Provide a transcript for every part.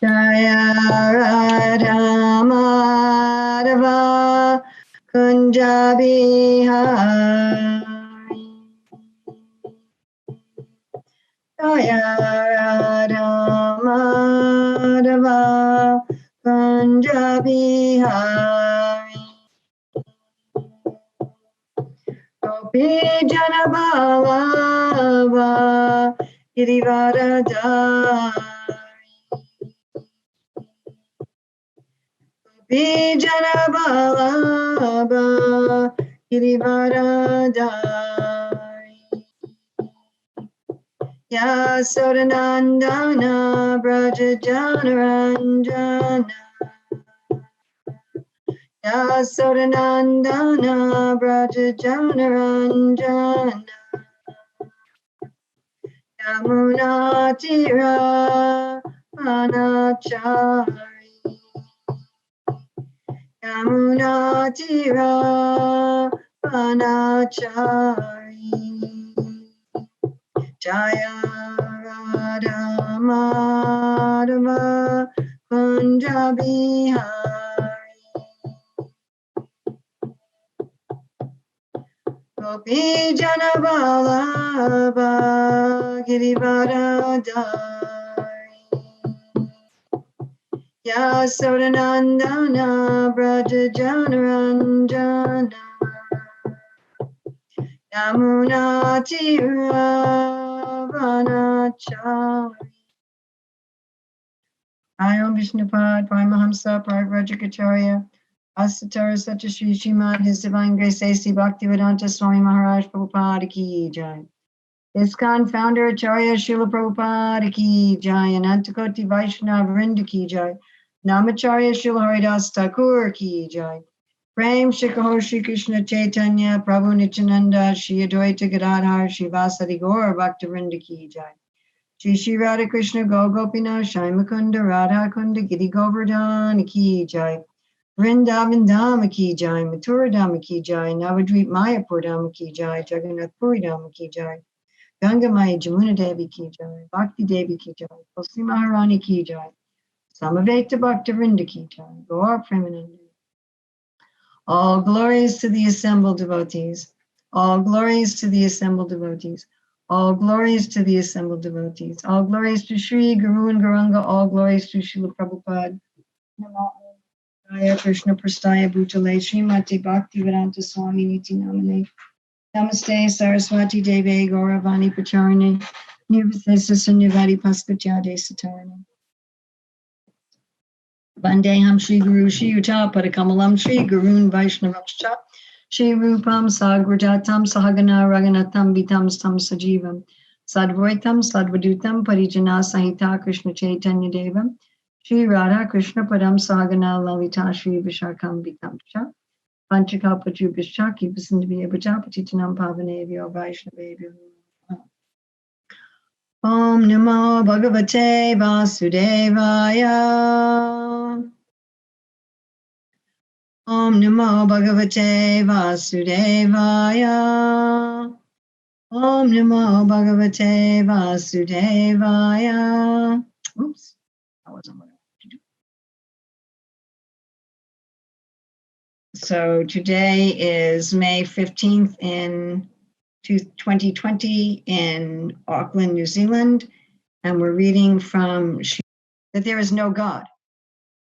Jaya Radha Madhava Kunja Bihari. Jaya Radha Madhava Kunja Bihari. Gopi Jana Ballava Girivaradari. Vijana Ballabha Girivaradari. Yasodanandana Braja Janaranjana. Yasodanandana Braja Janaranjana. Yamunatira Anachari. Yamunatira Anachari. Jaya Radha Madhava Kunja Bihari. Gopi Jana Vallabha Girivaradari. Yasodanandana Braja Janaranjana. Yamunatira Vanachari. I am Vishnupad, Paramahamsa, Parvrajikacharya, Asatara Satyashri Srimad, His Divine Grace A.C. Bhaktivedanta Swami Maharaj Prabhupada Ki Jai. ISKCON Founder Acharya Srila Prabhupada Ki Jai. Anantakoti Vaishnava Vrinda Ki Jai. Namacharya Srila Haridas Thakur Ki Jai. Prem Shikahor Shri Krishna Chaitanya Prabhu Nityananda Shri Advaita Gadadhar Shri Vasadi Gaur Bhaktivinoda Ki Jai. Shri Shri Radha Krishna Go Gopinath Shai Mukunda Radha Kunda Giri Govardhan Ki Jai. Vrindavan Dham Ki Jai. Mathura Dham Ki Jai. Navadvip Mayapur Dham Ki Jai. Jagannath Puri Dham Ki Jai. Ganga Maya Jamuna Devi Ki Jai. Bhakti Devi Ki Jai. Tulsi Maharani Ki Jai. Samaveta Bhaktivinoda Ki Jai. Gaur Premananda. All glories to the assembled devotees. All glories to the assembled devotees. All glories to the assembled devotees. All glories to Sri Guru and Gauranga. All glories to Srila Prabhupada. Namo Jaya Krishna Prastaya Bhutale Srimati Bhaktivedanta Swami Niti Namane. Namaste Saraswati Deve Gauravani Pacharane. Nirvasesa Sunyavadi Paskatyade Satarane. Vandeham Shri Guru Shri Yuta Padakamalam Shri Gurun Vaishnavamscha Shri Rupam Sagrajatam Sahagana Raganatam Vitam Stam Sajivam Sadvaitam Sadvadutam Parijana Sahita Krishna Chaitanya Devam Shri Radha Krishna Padam Sahagana Lalita Shri Vishakam Vitam Cha Panchakapajubhischa Kipasindhavya Bhajapatitanam Pavanevyo Vaishnavevyo. Om Namo Bhagavate Vasudevaya. Om Namo Bhagavate Vasudevaya. Om Namo Bhagavate Vasudevaya. Oops, that wasn't what I wanted to do. So today is May 15th in 2020 in Auckland, New Zealand, and we're reading from that there is no God,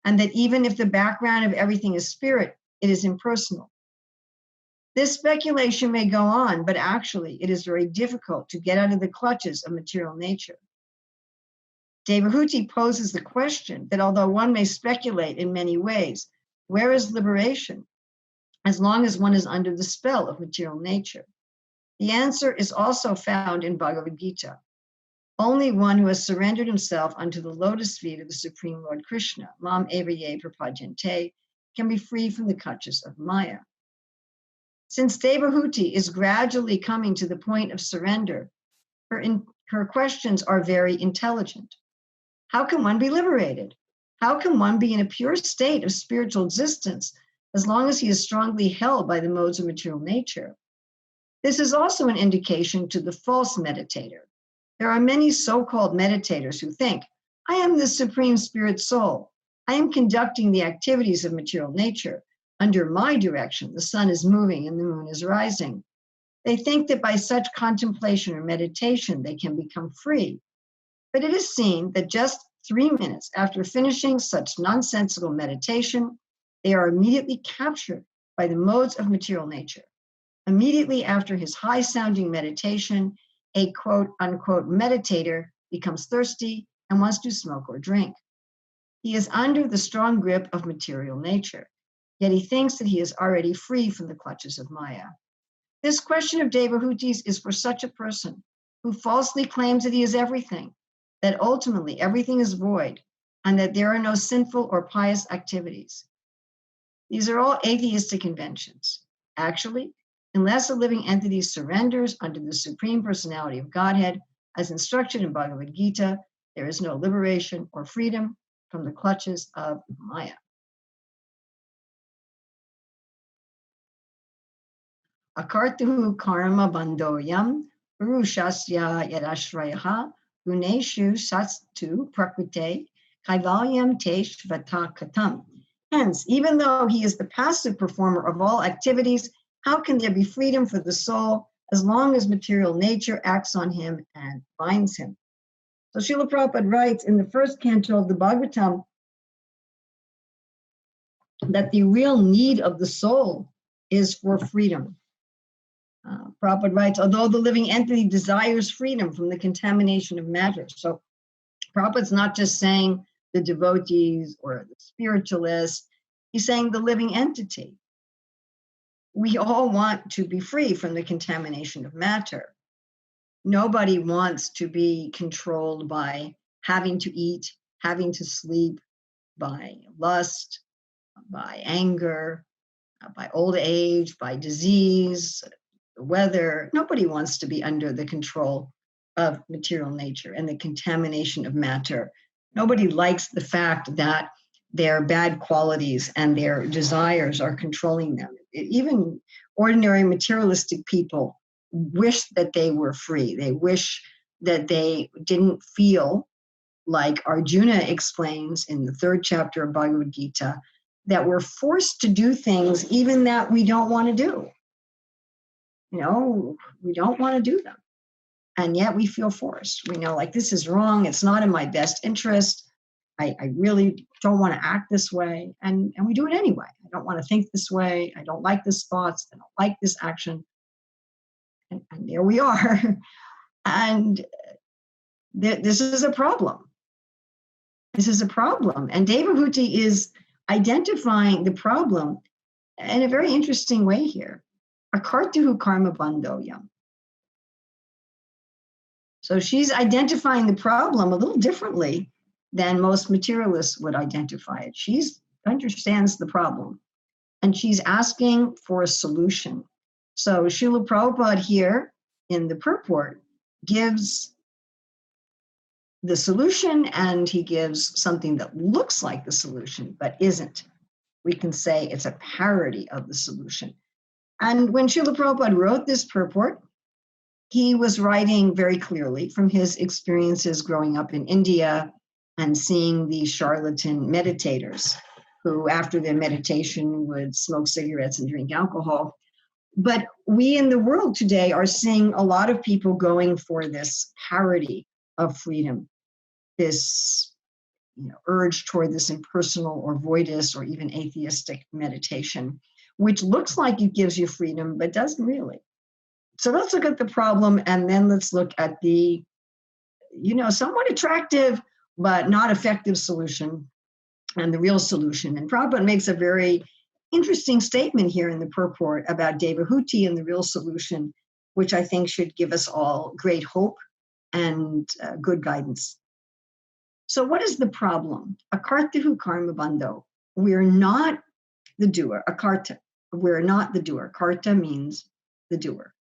and that even if the background of everything is spirit, it is impersonal. This speculation may go on, but actually it is very difficult to get out of the clutches of material nature. Devahuti poses the question that although one may speculate in many ways, where is liberation as long as one is under the spell of material nature? The answer is also found in Bhagavad Gita. Only one who has surrendered himself unto the lotus feet of the Supreme Lord Krishna, Mam Eva Ye Prapajante, can be free from the clutches of Maya. Since Devahuti is gradually coming to the point of surrender, her questions are very intelligent. How can one be liberated? How can one be in a pure state of spiritual existence as long as he is strongly held by the modes of material nature? This is also an indication to the false meditator. There are many so-called meditators who think, I am the Supreme Spirit Soul. I am conducting the activities of material nature. Under my direction, the sun is moving and the moon is rising. They think that by such contemplation or meditation, they can become free. But it is seen that just 3 minutes after finishing such nonsensical meditation, they are immediately captured by the modes of material nature. Immediately after his high-sounding meditation, a quote-unquote meditator becomes thirsty and wants to smoke or drink. He is under the strong grip of material nature, yet he thinks that he is already free from the clutches of Maya. This question of Devahutis is for such a person who falsely claims that he is everything, that ultimately everything is void, and that there are no sinful or pious activities. These are all atheistic inventions. Actually, unless a living entity surrenders unto the Supreme Personality of Godhead, as instructed in Bhagavad Gita, there is no liberation or freedom from the clutches of Maya. Akartuhu karma bandhoyam purushasya yadashrayaha guneshu sattu prakrite kaivalyam tesh vatakatam. Hence, even though he is the passive performer of all activities, how can there be freedom for the soul as long as material nature acts on him and binds him? So Srila Prabhupada writes in the first canto of the Bhagavatam that the real need of the soul is for freedom. Prabhupada writes, although the living entity desires freedom from the contamination of matter. So Prabhupada's not just saying the devotees or the spiritualists, he's saying the living entity. We all want to be free from the contamination of matter. Nobody wants to be controlled by having to eat, having to sleep, by lust, by anger, by old age, by disease, the weather. Nobody wants to be under the control of material nature and the contamination of matter. Nobody likes the fact that their bad qualities and their desires are controlling them. Even ordinary materialistic people wish that they were free. They wish that they didn't feel, like Arjuna explains in the 3rd chapter of Bhagavad Gita, that we're forced to do things even that we don't want to do. You know, we don't want to do them. And yet we feel forced. We know, like, this is wrong. It's not in my best interest. I really don't want to act this way. And we do it anyway. I don't want to think this way. I don't like this thoughts. I don't like this action. And there we are. And this is a problem. This is a problem. And Devahuti is identifying the problem in a very interesting way here. Akartuhu karma bandhoyam. So she's identifying the problem a little differently than most materialists would identify it. She understands the problem and she's asking for a solution. So Srila Prabhupada here in the purport gives the solution, and he gives something that looks like the solution but isn't. We can say it's a parody of the solution. And when Srila Prabhupada wrote this purport, he was writing very clearly from his experiences growing up in India and seeing these charlatan meditators who, after their meditation, would smoke cigarettes and drink alcohol. But we in the world today are seeing a lot of people going for this parody of freedom, this urge toward this impersonal or voidist or even atheistic meditation, which looks like it gives you freedom, but doesn't really. So let's look at the problem, and then let's look at the, somewhat attractive but not effective solution, and the real solution. And Prabhupada makes a very interesting statement here in the purport about Devahuti and the real solution, which I think should give us all great hope and good guidance. So what is the problem? Akartahu karma bandho. We're not the doer. Akarta. We're not the doer. Karta means the doer.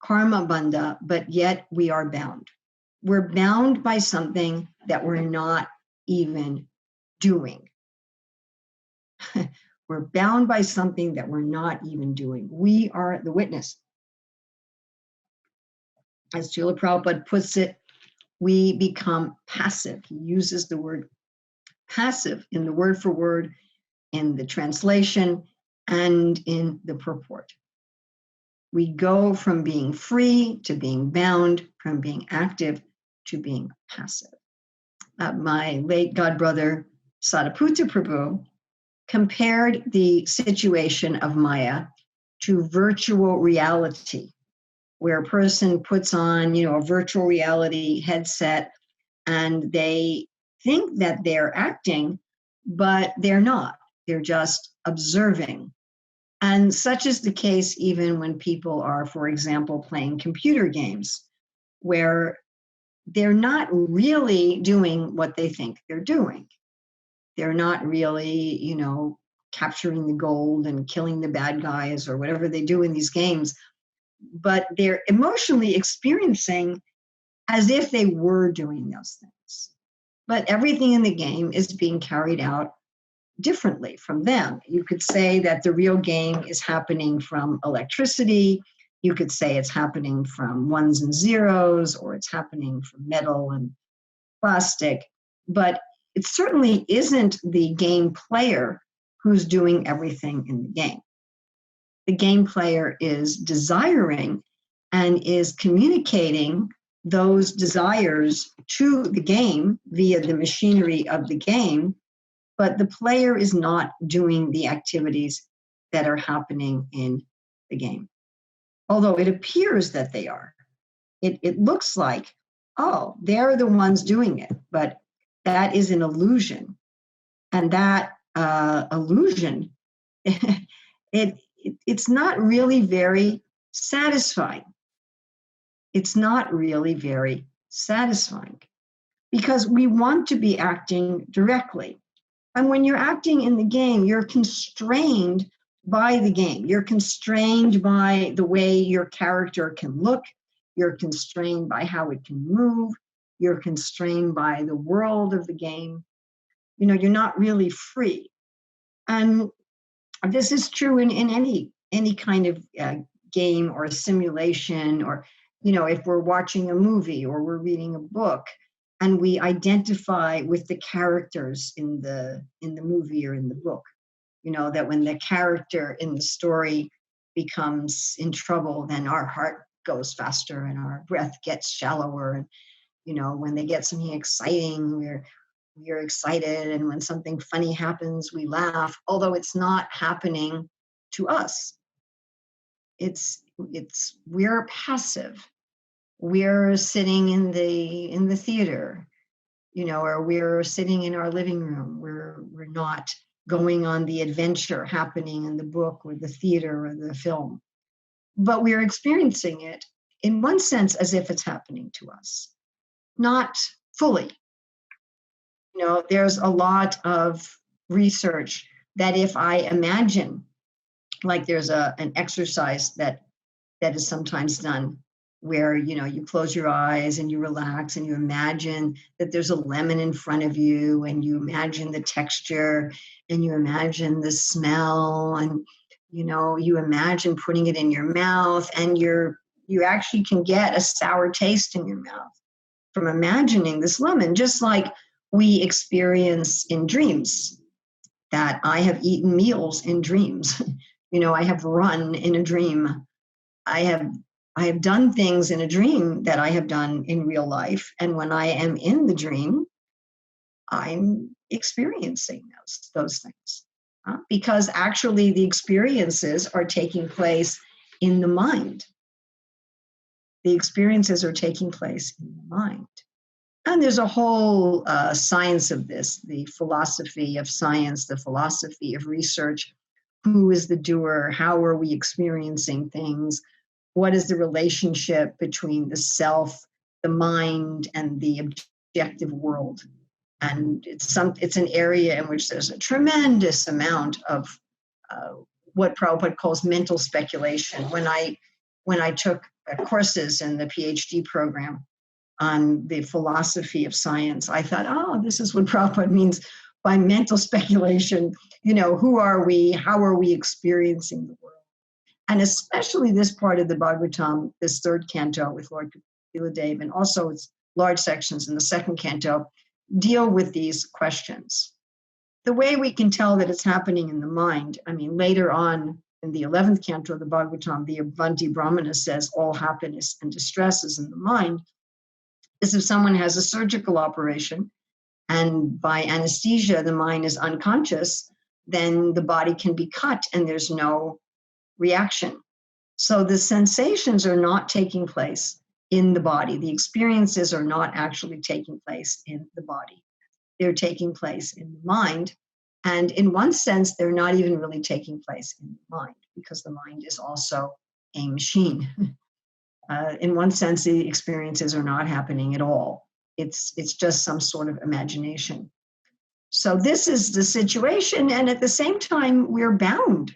Karma bandha, but yet we are bound. We're bound by something that we're not even doing. We're bound by something that we're not even doing. We are the witness. As Srila Prabhupada puts it, we become passive. He uses the word passive in the word for word, in the translation, and in the purport. We go from being free to being bound, from being active to being passive. My late godbrother, Sadaputa Prabhu, compared the situation of Maya to virtual reality, where a person puts on, a virtual reality headset and they think that they're acting, but they're not. They're just observing. And such is the case even when people are, for example, playing computer games, where they're not really doing what they think they're doing. They're not really, capturing the gold and killing the bad guys or whatever they do in these games, but they're emotionally experiencing as if they were doing those things. But everything in the game is being carried out differently from them. You could say that the real game is happening from electricity. You could say it's happening from ones and zeros, or it's happening from metal and plastic. But it certainly isn't the game player who's doing everything in the game. The game player is desiring and is communicating those desires to the game via the machinery of the game, but the player is not doing the activities that are happening in the game. Although it appears that they are. It looks like, oh, they're the ones doing it, but that is an illusion. And that illusion, it's not really very satisfying. It's not really very satisfying because we want to be acting directly. And when you're acting in the game, you're constrained by the game. You're constrained by the way your character can look. You're constrained by how it can move. You're constrained by the world of the game. You're not really free. And this is true in any kind of game or simulation, or, if we're watching a movie or we're reading a book and we identify with the characters in the movie or in the book, that when the character in the story becomes in trouble, then our heart goes faster and our breath gets shallower. And, when they get something exciting, we're excited. And when something funny happens, we laugh, although it's not happening to us. We're passive. We're sitting in the theater, or we're sitting in our living room. We're not going on the adventure happening in the book or the theater or the film. But we're experiencing it in one sense as if it's happening to us, not fully. There's a lot of research that if I imagine, like there's an exercise that is sometimes done where, you close your eyes and you relax and you imagine that there's a lemon in front of you, and you imagine the texture and you imagine the smell, and, you imagine putting it in your mouth, and you actually can get a sour taste in your mouth from imagining this lemon, just like we experience in dreams, that I have eaten meals in dreams. I have run in a dream. I have done things in a dream that I have done in real life. And when I am in the dream, I'm experiencing those things. Because actually the experiences are taking place in the mind. The experiences are taking place in the mind. And there's a whole science of this, the philosophy of science, the philosophy of research. Who is the doer? How are we experiencing things? What is the relationship between the self, the mind, and the objective world? And it's an area in which there's a tremendous amount of what Prabhupada calls mental speculation. When I took courses in the PhD program on the philosophy of science, I thought, oh, this is what Prabhupada means by mental speculation. Who are we? How are we experiencing the world? And especially this part of the Bhagavatam, this third canto with Lord Kapila Dev, and also it's large sections in the second canto, deal with these questions. The way we can tell that it's happening in the mind, I mean, later on in the 11th canto of the Bhagavatam, the Avanti Brahmana says all happiness and distress is in the mind, is if someone has a surgical operation and by anesthesia, the mind is unconscious, then the body can be cut and there's no reaction. So the sensations are not taking place in the body. The experiences are not actually taking place in the body. They're taking place in the mind. And in one sense, they're not even really taking place in the mind because the mind is also a machine. In one sense, the experiences are not happening at all. It's just some sort of imagination. So this is the situation. And at the same time, we're bound.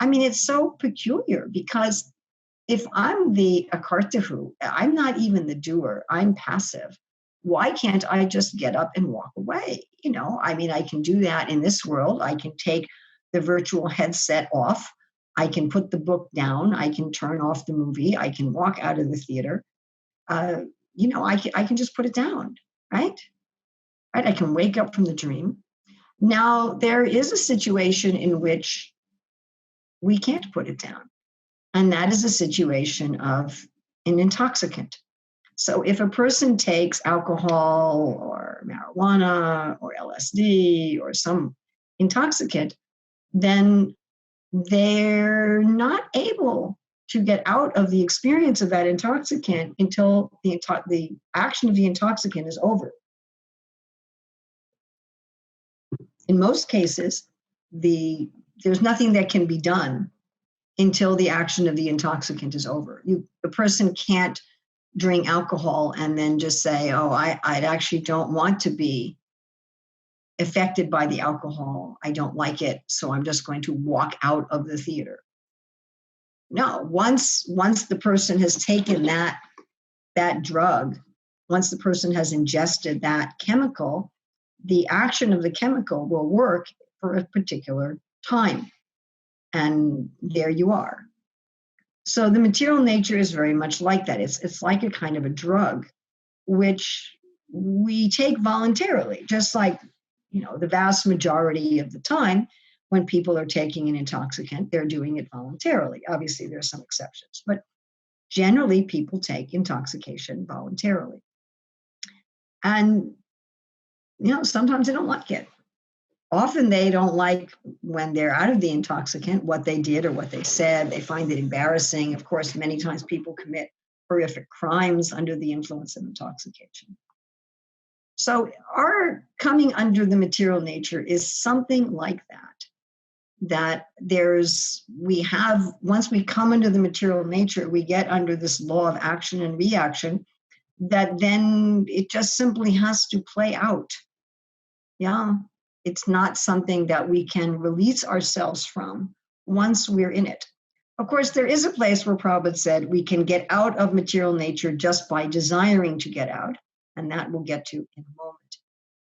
I mean, it's so peculiar because if I'm the akartahu, I'm not even the doer, I'm passive. Why can't I just get up and walk away? You know, I mean, I can do that in this world. I can take the virtual headset off. I can put the book down. I can turn off the movie. I can walk out of the theater. You know, I can just put it down, right? Right? I can wake up from the dream. Now, there is a situation in which we can't put it down. And that is a situation of an intoxicant. So if a person takes alcohol or marijuana or LSD or some intoxicant, then they're not able to get out of the experience of that intoxicant until the action of the intoxicant is over. In most cases, there's nothing that can be done until the action of the intoxicant is over. The person can't drink alcohol and then just say, oh, I actually don't want to be affected by the alcohol. I don't like it, so I'm just going to walk out of the theater. No, once the person has taken that drug, once the person has ingested that chemical, the action of the chemical will work for a particular time. And there you are. So the material nature is very much like that. It's like a kind of a drug, which we take voluntarily, just like, you know, the vast majority of the time when people are taking an intoxicant, they're doing it voluntarily. Obviously, there are some exceptions, but generally people take intoxication voluntarily. And, you know, sometimes they don't like it. Often they don't like when they're out of the intoxicant, what they did or what they said. They find it embarrassing. Of course, many times people commit horrific crimes under the influence of intoxication. So our coming under the material nature is something like that once we come under the material nature, we get under this law of action and reaction, that then it just simply has to play out. Yeah. It's not something that we can release ourselves from once we're in it. Of course, there is a place where Prabhupada said we can get out of material nature just by desiring to get out, and that we'll get to in a moment.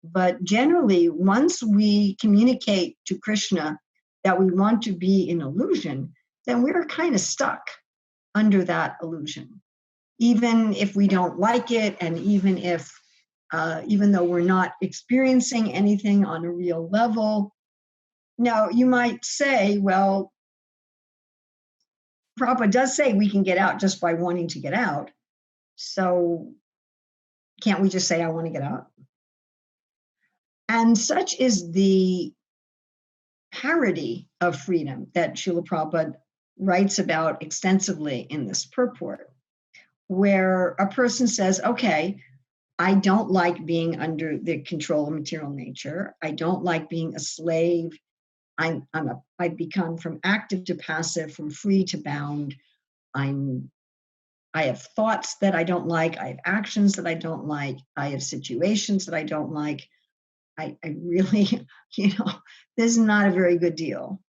But generally, once we communicate to Krishna that we want to be in illusion, then we're kind of stuck under that illusion, even if we don't like it, and even though we're not experiencing anything on a real level. Now, you might say, well, Prabhupada does say we can get out just by wanting to get out. So can't we just say, I want to get out? And such is the parody of freedom that Srila Prabhupada writes about extensively in this purport, where a person says, okay, I don't like being under the control of material nature. I don't like being a slave. I've become from active to passive, from free to bound. I have thoughts that I don't like. I have actions that I don't like. I have situations that I don't like. I really, this is not a very good deal.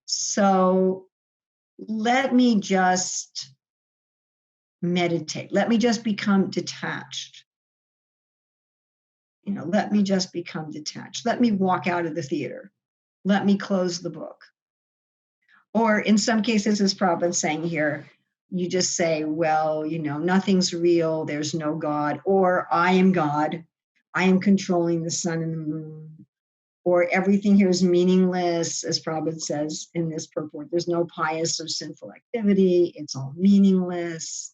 So let me just meditate. Let me just become detached. Let me just become detached. Let me walk out of the theater. Let me close the book. Or in some cases, as Prabhupada's saying here, you just say, well, nothing's real, there's no God, or I am God, I am controlling the sun and the moon, or everything here is meaningless, as Prabhupada says in this purport. There's no pious or sinful activity, it's all meaningless.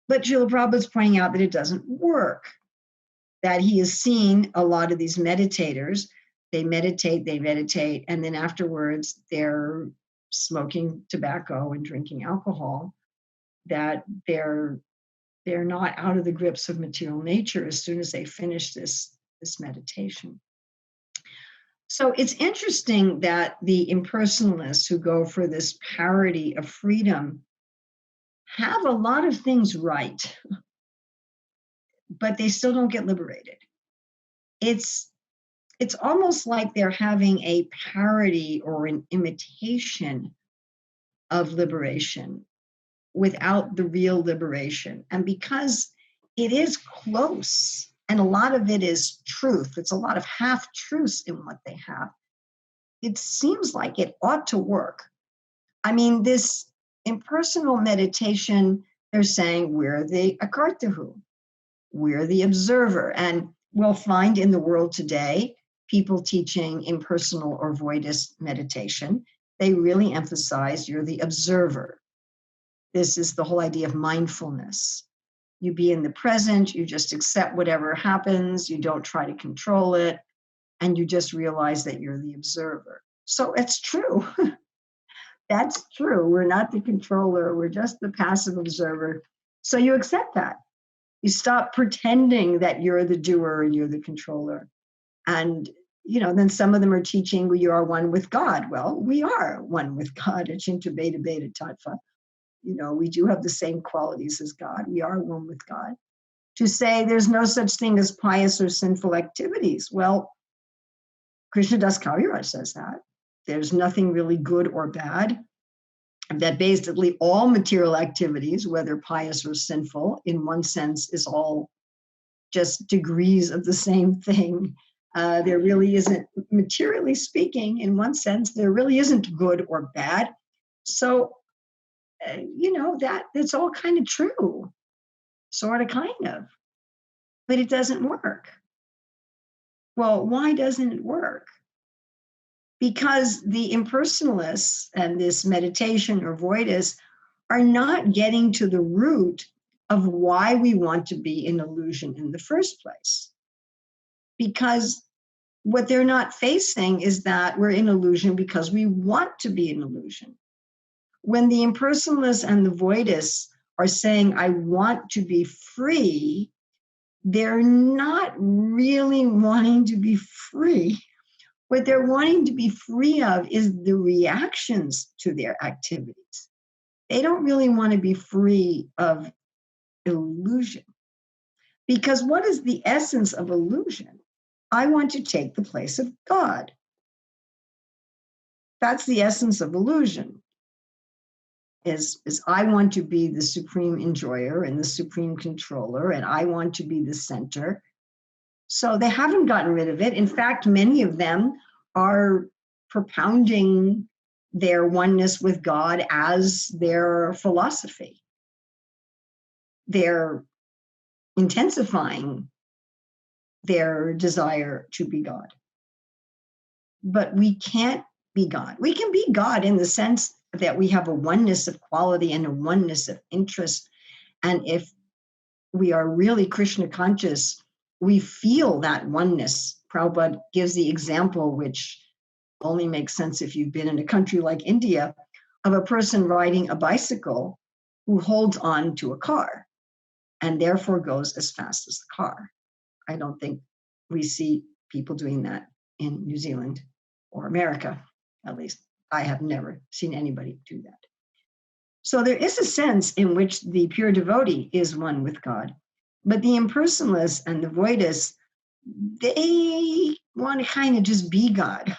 But Srila Prabhupada's pointing out that it doesn't work, that he has seen a lot of these meditators, they meditate, and then afterwards they're smoking tobacco and drinking alcohol, that they're not out of the grips of material nature as soon as they finish this meditation. So it's interesting that the impersonalists who go for this parody of freedom have a lot of things right, but they still don't get liberated. It's almost like they're having a parody or an imitation of liberation without the real liberation. And because it is close, and a lot of it is truth, it's a lot of half-truths in what they have, it seems like it ought to work. I mean, this impersonal meditation, they're saying we're the akartahu, we're the observer. And we'll find in the world today, people teaching impersonal or voidist meditation, they really emphasize you're the observer. This is the whole idea of mindfulness. You be in the present, you just accept whatever happens, you don't try to control it, and you just realize that you're the observer. So it's true. That's true. We're not the controller, we're just the passive observer. So you accept that. You stop pretending that you're the doer and you're the controller. And, then some of them are teaching you are one with God. Well, we are one with God. Achinta Beta Beta Tattva. We do have the same qualities as God. We are one with God. To say there's no such thing as pious or sinful activities. Well, Krishnadas Kaviraj says that. There's nothing really good or bad. That basically all material activities, whether pious or sinful, in one sense, is all just degrees of the same thing. There really isn't, materially speaking, in one sense, there really isn't good or bad. So, that's all kind of true, sort of, kind of, but it doesn't work. Well, why doesn't it work? Because the impersonalists and this meditation or voidists are not getting to the root of why we want to be in illusion in the first place. Because what they're not facing is that we're in illusion because we want to be in illusion. When the impersonalists and the voidists are saying, I want to be free, they're not really wanting to be free. What they're wanting to be free of is the reactions to their activities. They don't really want to be free of illusion. Because what is the essence of illusion? I want to take the place of God. That's the essence of illusion. Is I want to be the supreme enjoyer and the supreme controller, and I want to be the center. So they haven't gotten rid of it. In fact, many of them are propounding their oneness with God as their philosophy. They're intensifying their desire to be God. But we can't be God. We can be God in the sense that we have a oneness of quality and a oneness of interest. And if we are really Krishna conscious, we feel that oneness. Prabhupada gives the example, which only makes sense if you've been in a country like India, of a person riding a bicycle who holds on to a car and therefore goes as fast as the car. I don't think we see people doing that in New Zealand or America, at least. I have never seen anybody do that. So there is a sense in which the pure devotee is one with God, but the impersonalists and the voidists, they want to kind of just be God.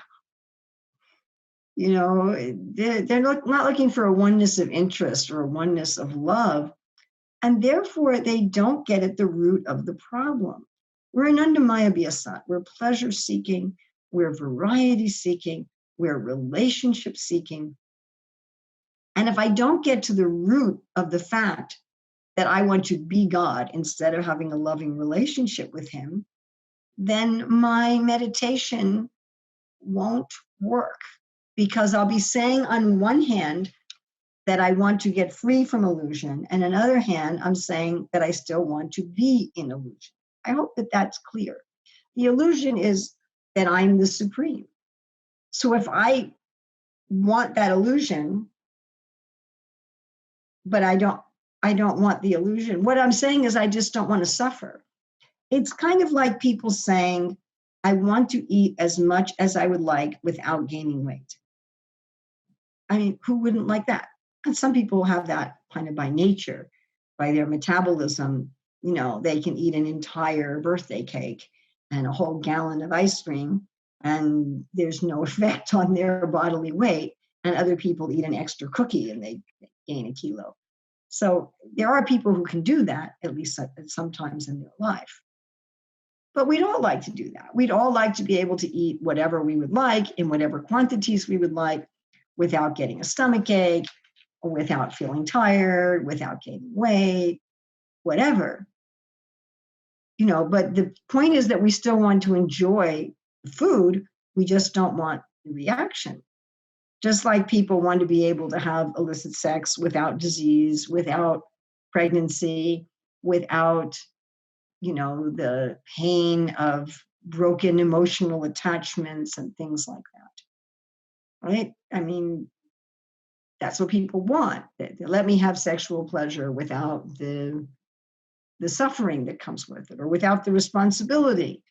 They're not looking for a oneness of interest or a oneness of love, and therefore they don't get at the root of the problem. We're anandamaya biasat. We're pleasure seeking, we're variety seeking, we're relationship seeking. And if I don't get to the root of the fact that I want to be God instead of having a loving relationship with him, then my meditation won't work, because I'll be saying on one hand that I want to get free from illusion, and on the other hand, I'm saying that I still want to be in illusion. I hope that that's clear. The illusion is that I'm the supreme. So if I want that illusion, but I don't want the illusion, what I'm saying is I just don't want to suffer. It's kind of like people saying, I want to eat as much as I would like without gaining weight. I mean, who wouldn't like that? And some people have that kind of by nature, by their metabolism. You know, they can eat an entire birthday cake and a whole gallon of ice cream, and there's no effect on their bodily weight. And other people eat an extra cookie and they gain a kilo. So there are people who can do that, at least sometimes in their life. But we'd all like to do that. We'd all like to be able to eat whatever we would like in whatever quantities we would like without getting a stomach ache, or without feeling tired, without gaining weight, whatever. You know, but the point is that we still want to enjoy the food. We just don't want the reaction. Just like people want to be able to have illicit sex without disease, without pregnancy, without, you know, the pain of broken emotional attachments and things like that. Right? I mean, that's what people want. Let me have sexual pleasure without the suffering that comes with it, or without the responsibility.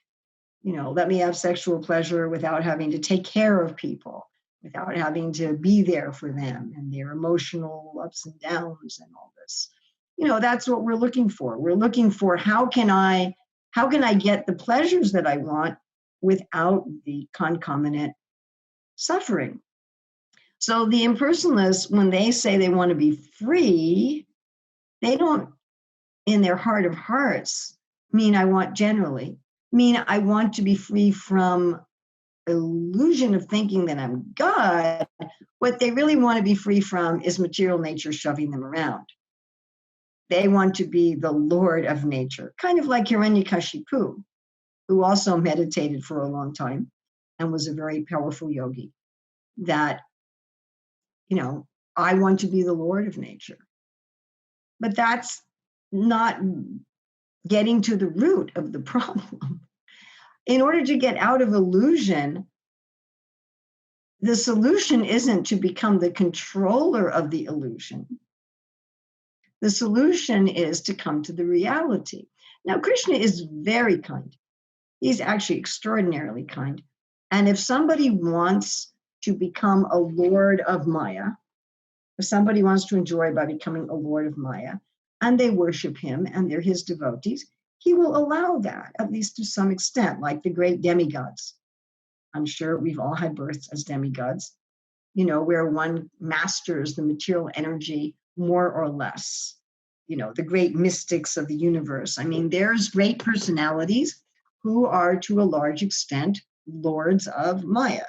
You know, let me have sexual pleasure without having to take care of people, without having to be there for them and their emotional ups and downs and all this. You know, that's what we're looking for. We're looking for how can I get the pleasures that I want without the concomitant suffering. So the impersonalists, when they say they want to be free, they don't, in their heart of hearts, mean I want to be free from illusion of thinking that I'm God. What they really want to be free from is material nature shoving them around. They want to be the Lord of nature, kind of like Hiranyakashipu, who also meditated for a long time and was a very powerful yogi, that, you know, I want to be the Lord of nature. But that's not getting to the root of the problem. In order to get out of illusion, the solution isn't to become the controller of the illusion. The solution is to come to the reality. Now, Krishna is very kind. He's actually extraordinarily kind. And if somebody wants to become a lord of Maya, if somebody wants to enjoy by becoming a lord of Maya, and they worship him and they're his devotees, he will allow that, at least to some extent, like the great demigods. I'm sure we've all had births as demigods, you know, where one masters the material energy more or less. You know, the great mystics of the universe. I mean, there's great personalities who are, to a large extent, lords of Maya.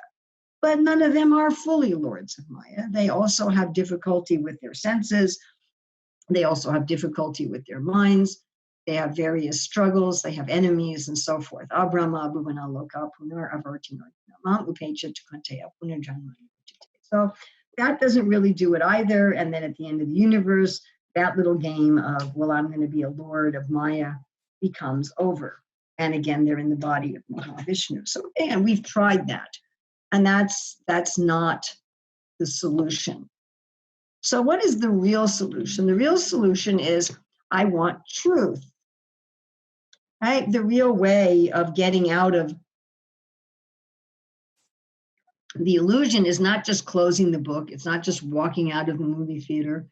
But none of them are fully lords of Maya. They also have difficulty with their senses. They also have difficulty with their minds. They have various struggles. They have enemies and so forth. Abrahma, Bhuvana, Loka, Punar, Avartino, Upecha, Tukanteya, Punarjanma. So that doesn't really do it either. And then at the end of the universe, that little game of, well, I'm going to be a lord of Maya becomes over. And again, they're in the body of Mahavishnu. So again, we've tried that. And that's not the solution. So what is the real solution? The real solution is, I want truth, right? The real way of getting out of the illusion is not just closing the book. It's not just walking out of the movie theater,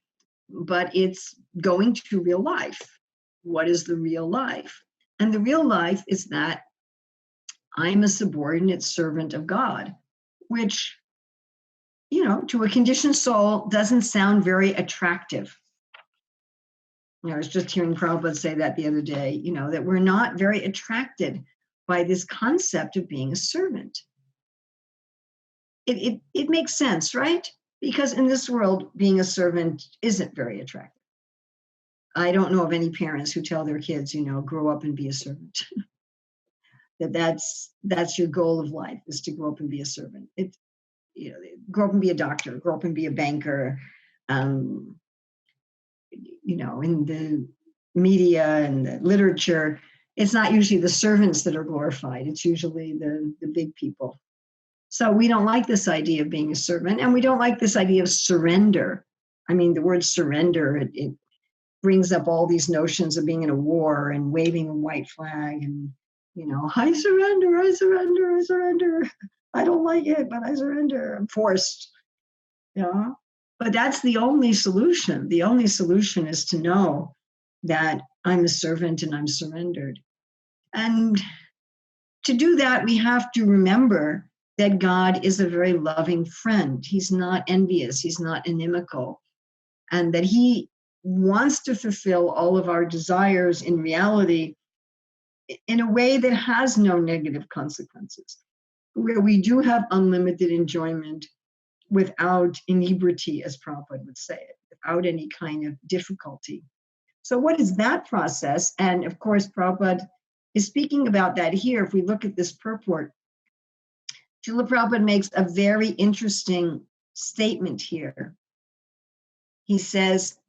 but it's going to real life. What is the real life? And the real life is that I'm a subordinate servant of God, which, you know, to a conditioned soul doesn't sound very attractive. You know, I was just hearing Prabhupada say that the other day, you know, that we're not very attracted by this concept of being a servant. It makes sense, right? Because in this world, being a servant isn't very attractive. I don't know of any parents who tell their kids, grow up and be a servant. that's your goal of life, is to grow up and be a servant. Grow up and be a doctor, grow up and be a banker. In the media and the literature, it's not usually the servants that are glorified. It's usually the big people. So we don't like this idea of being a servant, and we don't like this idea of surrender. I mean, the word surrender, it brings up all these notions of being in a war and waving a white flag and, I surrender, I surrender, I surrender. I don't like it, but I surrender. I'm forced. But that's the only solution. The only solution is to know that I'm a servant and I'm surrendered. And to do that, we have to remember that God is a very loving friend. He's not envious. He's not inimical. And that he wants to fulfill all of our desires in reality in a way that has no negative consequences, where we do have unlimited enjoyment without inebriety, as Prabhupada would say it, without any kind of difficulty. So what is that process? And of course, Prabhupada is speaking about that here. If we look at this purport, Srila Prabhupada makes a very interesting statement here. He says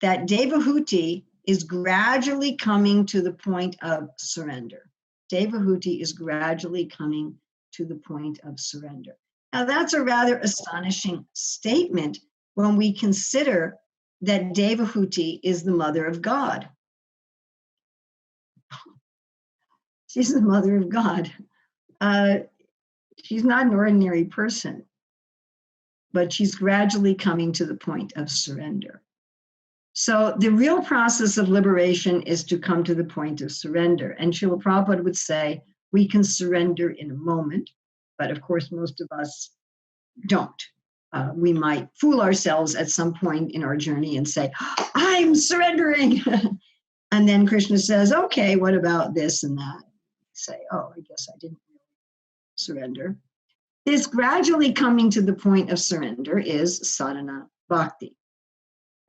that Devahuti is gradually coming to the point of surrender. Devahuti is gradually coming to the point of surrender. Now, that's a rather astonishing statement when we consider that Devahuti is the mother of God. She's the mother of God. She's not an ordinary person, but she's gradually coming to the point of surrender. So the real process of liberation is to come to the point of surrender. And Srila Prabhupada would say, we can surrender in a moment, but of course, most of us don't. We might fool ourselves at some point in our journey and say, I'm surrendering. And then Krishna says, okay, what about this and that? Say, oh, I guess I didn't really surrender. This gradually coming to the point of surrender is sadhana bhakti.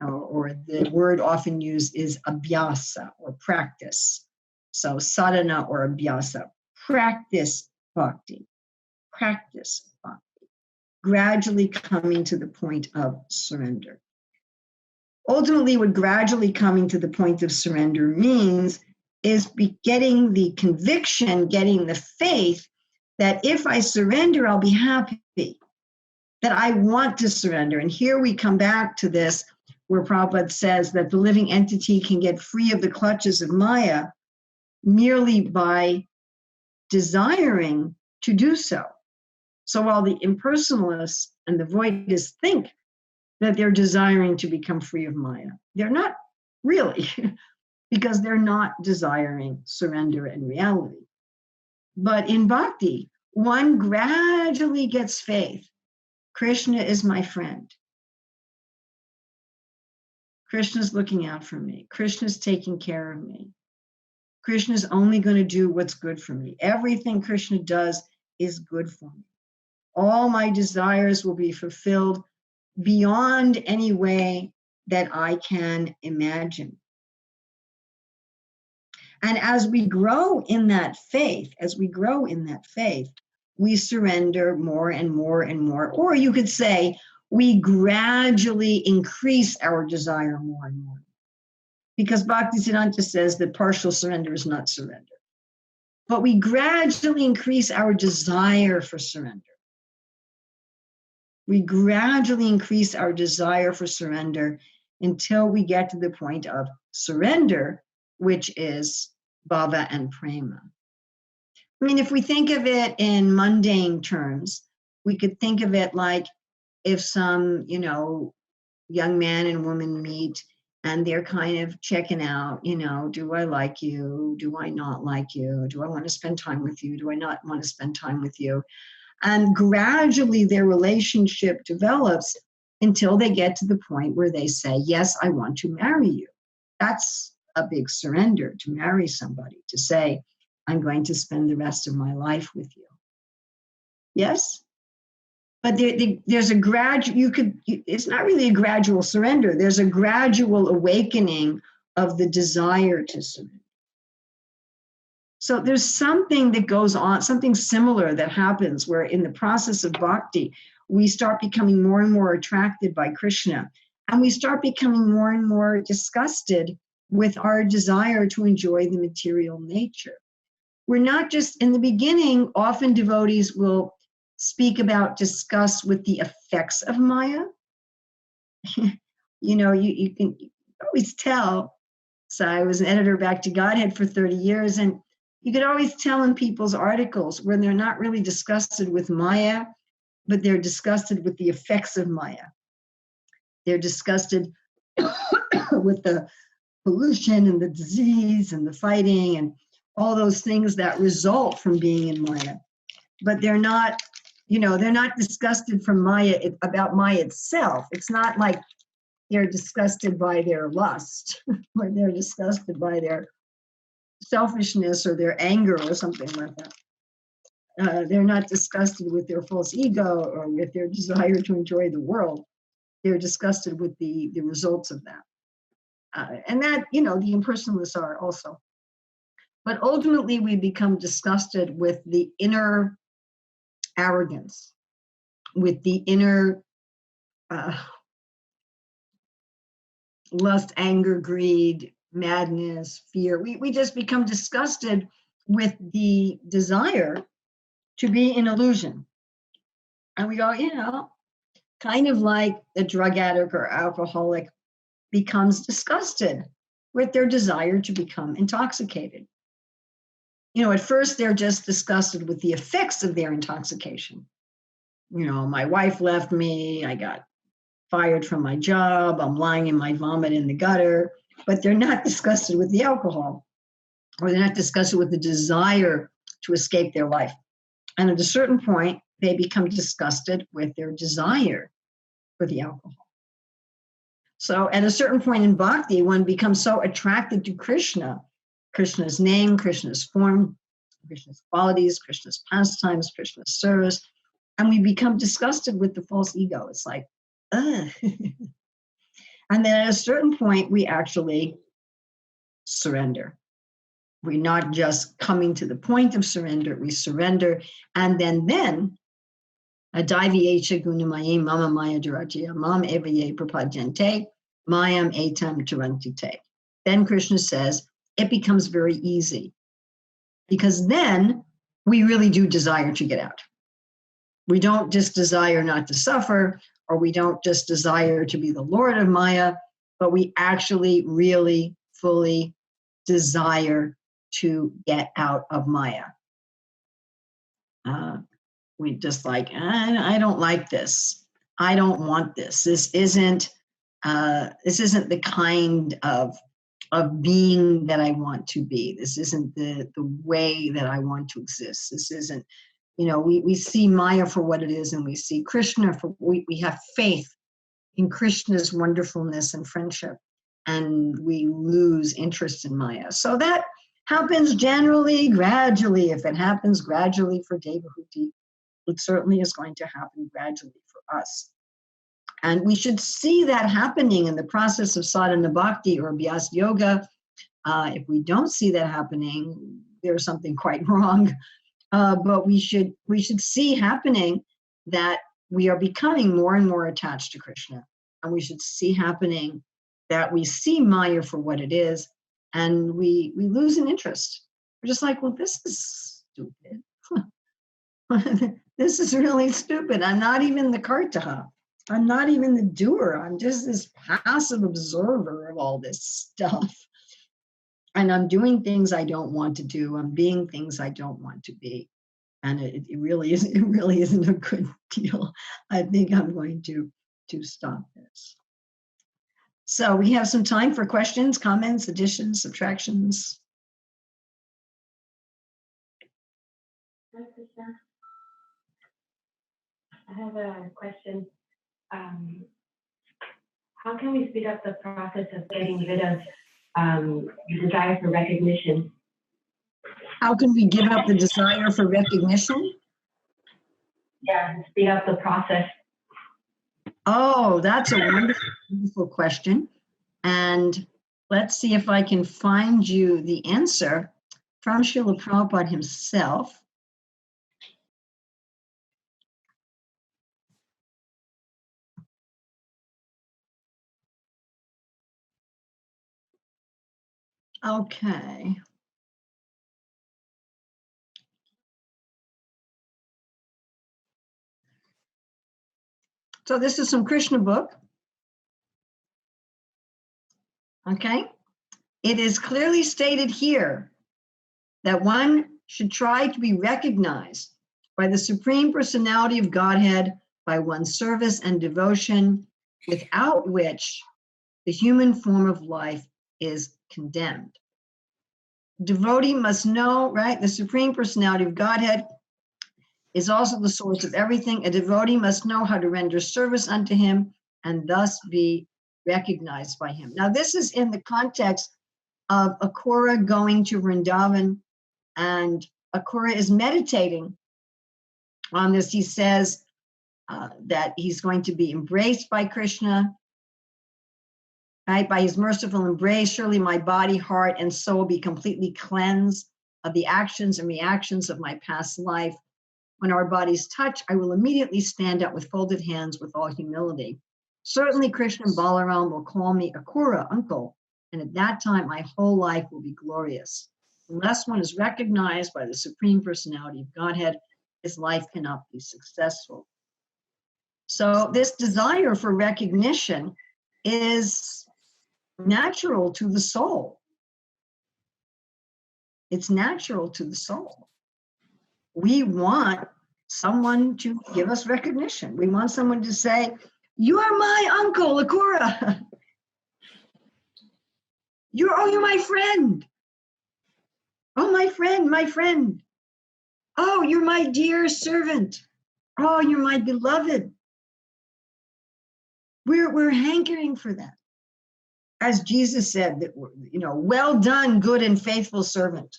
Or the word often used is abhyasa, or practice. So sadhana or abhyasa, practice bhakti, gradually coming to the point of surrender. Ultimately, what gradually coming to the point of surrender means is getting the conviction, getting the faith that if I surrender, I'll be happy, that I want to surrender. And here we come back to this, where Prabhupada says that the living entity can get free of the clutches of Maya merely by desiring to do so. So while the impersonalists and the voidists think that they're desiring to become free of Maya, they're not really, because they're not desiring surrender and reality. But in bhakti, one gradually gets faith. Krishna is my friend. Krishna's looking out for me. Krishna's taking care of me. Krishna's only going to do what's good for me. Everything Krishna does is good for me. All my desires will be fulfilled beyond any way that I can imagine. And as we grow in that faith, we surrender more and more and more. Or you could say, we gradually increase our desire more and more. Because Bhaktisiddhanta says that partial surrender is not surrender. But we gradually increase our desire for surrender. We gradually increase our desire for surrender until we get to the point of surrender, which is bhava and prema. I mean, if we think of it in mundane terms, we could think of it like if some, young man and woman meet and they're kind of checking out, do I like you? Do I not like you? Do I want to spend time with you? Do I not want to spend time with you? And gradually their relationship develops until they get to the point where they say, yes, I want to marry you. That's a big surrender, to marry somebody, to say, I'm going to spend the rest of my life with you. Yes? But there's a it's not really a gradual surrender. There's a gradual awakening of the desire to surrender. So there's something that goes on, something similar that happens where in the process of bhakti, we start becoming more and more attracted by Krishna, and we start becoming more and more disgusted with our desire to enjoy the material nature. We're not just, in the beginning, often devotees will speak about disgust with the effects of Maya. You can always tell. So I was an editor back to Godhead for 30 years, and you could always tell in people's articles when they're not really disgusted with Maya, but they're disgusted with the effects of Maya. They're disgusted with the pollution and the disease and the fighting and all those things that result from being in Maya. But they're not disgusted from Maya about Maya itself. It's not like they're disgusted by their lust or they're disgusted by their selfishness or their anger or something like that. They're not disgusted with their false ego or with their desire to enjoy the world. They're disgusted with the results of that. And that, the impersonalists are also. But ultimately, we become disgusted with the inner arrogance, with the inner lust, anger, greed, madness, fear. We just become disgusted with the desire to be in illusion. And we go, kind of like a drug addict or alcoholic becomes disgusted with their desire to become intoxicated. At first they're just disgusted with the effects of their intoxication. My wife left me, I got fired from my job, I'm lying in my vomit in the gutter, but they're not disgusted with the alcohol, or they're not disgusted with the desire to escape their life. And at a certain point, they become disgusted with their desire for the alcohol. So at a certain point in bhakti, one becomes so attracted to Krishna, Krishna's name, Krishna's form, Krishna's qualities, Krishna's pastimes, Krishna's service, and we become disgusted with the false ego. It's like, ugh. And then at a certain point, we actually surrender. We're not just coming to the point of surrender, we surrender. And then Adaiviyecha gunamayim mama maya durajya mam evaye prapadyante mayam etam turantite. Then Krishna says, it becomes very easy. Because then we really do desire to get out. We don't just desire not to suffer, or we don't just desire to be the Lord of Maya, but we actually really fully desire to get out of Maya. We just like, I don't like this. I don't want this. This isn't the kind of being that I want to be. This isn't the way that I want to exist. This isn't, we see Maya for what it is, and we see Krishna for, we have faith in Krishna's wonderfulness and friendship, and we lose interest in Maya. So that happens generally, gradually. If it happens gradually for Devahuti, it certainly is going to happen gradually for us. And we should see that happening in the process of sadhana bhakti or abhyas yoga. If we don't see that happening, there's something quite wrong. But we should see happening that we are becoming more and more attached to Krishna. And we should see happening that we see Maya for what it is, and we lose an interest. We're just like, well, this is stupid. This is really stupid. I'm not even the kartaha. I'm not even the doer. I'm just this passive observer of all this stuff. And I'm doing things I don't want to do. I'm being things I don't want to be. And it really isn't a good deal. I think I'm going to stop this. So we have some time for questions, comments, additions, subtractions. Hi, Krishna. I have a question. How can we speed up the process of getting rid of the desire for recognition? How can we give up the desire for recognition? Yeah, speed up the process. Oh, that's a wonderful, wonderful question. And let's see if I can find you the answer from Srila Prabhupada himself. Okay. So this is some Krishna book. Okay. It is clearly stated here that one should try to be recognized by the Supreme Personality of Godhead by one's service and devotion, without which the human form of life is condemned. Devotee must know, right? The Supreme Personality of Godhead is also the source of everything. A devotee must know how to render service unto him and thus be recognized by him. Now, this is in the context of Akrura going to Vrindavan, and Akrura is meditating on this. He says that he's going to be embraced by Krishna, right? By his merciful embrace, surely my body, heart, and soul will be completely cleansed of the actions and reactions of my past life. When our bodies touch, I will immediately stand up with folded hands with all humility. Certainly Krishna and Balaram will call me Akrura, uncle, and at that time my whole life will be glorious. Unless one is recognized by the Supreme Personality of Godhead, his life cannot be successful. So this desire for recognition is natural to the soul. It's natural to the soul. We want someone to give us recognition. We want someone to say, you are my uncle, Akrura. You're my friend. Oh, my friend, my friend. Oh, you're my dear servant. Oh, you're my beloved. We're hankering for that. As Jesus said, that, well done, good and faithful servant.